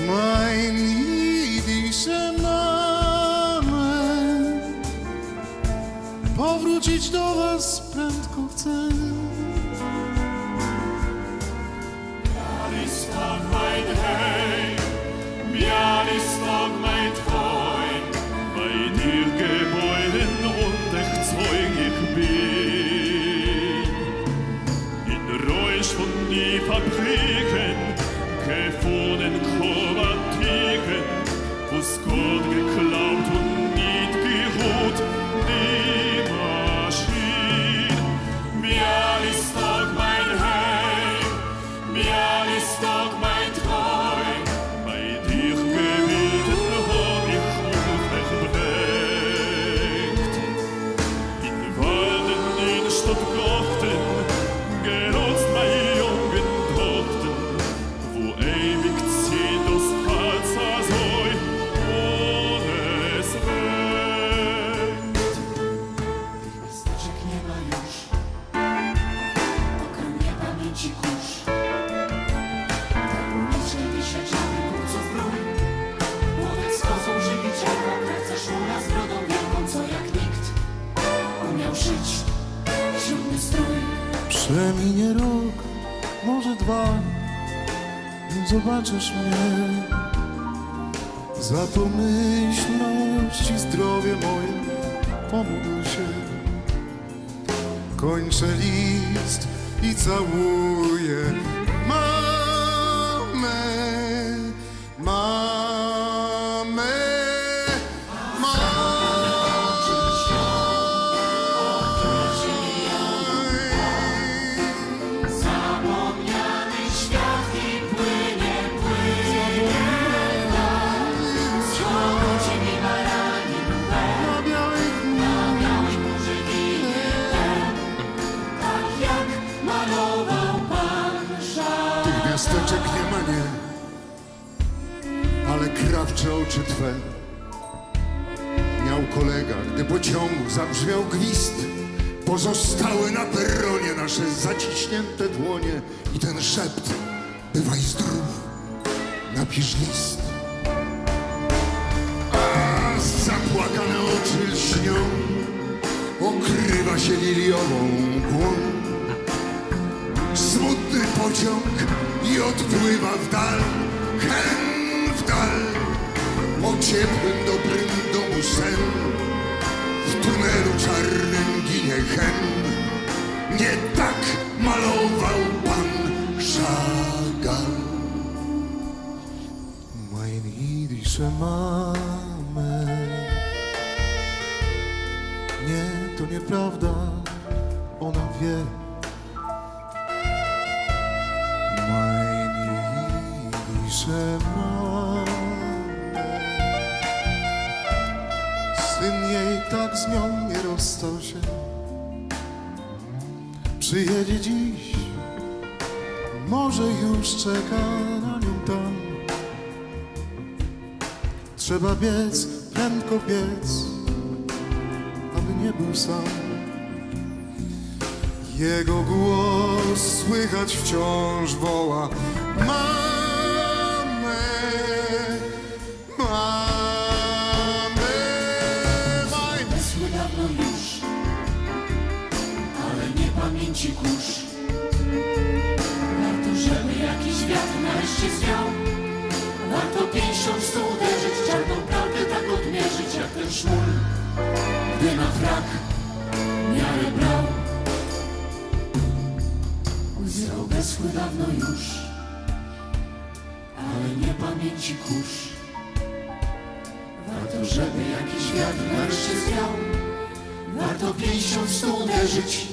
Mein jüdische Mame, powrócić do was prędko chcę. Białystok mein Heim, Białystok mein Freund, bei dir geboren und erzogen ich bin. In Räusch von die Fabriken, gefunden Chromatheken, wo's Gott geklaut und nicht geruht, die Maschine. Białystok mein Heim, Białystok mein Traum, bei dir gebeten hab ich unverbrecht. In Walden, in Stuttgarten, genutzt meine jungen Tochter, wo ewig zieht das Herz azoi ohne es weckt. Miasteczek nie ma już, okręgnie pamięci kurz. Tabliczne wisieczały, kupców brój. Młodek z kozą żywi czerwą, krewce szmula z brodą wielką, co jak nikt umiał szyć ślubny strój. Przeminie rok, może dwa, nim zobaczysz mnie. Za pomyślność i zdrowie moje pomódl się. Kończę list i całuję mamę, mamę, Zapomniany świat i płynie, płynie w dal. Zchodzi mi baranin łeb, na białych na białej murze ginie ten, tak jak malował pan Żak. Tych miasteczek nie ma, nie, ale krawcze oczy twe. Miał kolega, gdy pociągu zabrzmiał gwizd. Pozostały na peronie nasze zaciśnięte dłonie i ten szept: bywaj zdrów, napisz list. A zapłakane oczy lśnią, okrywa się liliową mgłą. Smutny pociąg i odpływa w dal, hen w dal. O ciepłym, dobrym domu sen, w tunelu czarnym ginie hen. Nie tak malował pan Chagall. Mein jüdische Mame. Nie, to nieprawda, ona wie. Mein jüdische Mame. Syn jej tak z nią nie rozstał się. Przyjedzie dziś, może już czeka na nią tam. Trzeba biec, prędko biec, aby nie był sam. Jego głos słychać wciąż woła: mamę, mamę. Zmysły dawno już, ale nie pamięci kurz. Warto, żeby jakiś wiatr nareszcie zwiał. Warto pięścią w stół uderzyć, czarną prawdę tak odmierzyć, jak ten szmul, gdy na frak miarę brał. Łzy obeschły dawno już, ale nie pamięci kurz. Warto, żeby jakiś wiatr nareszcie zwiał. Warto pięścią w stół uderzyć,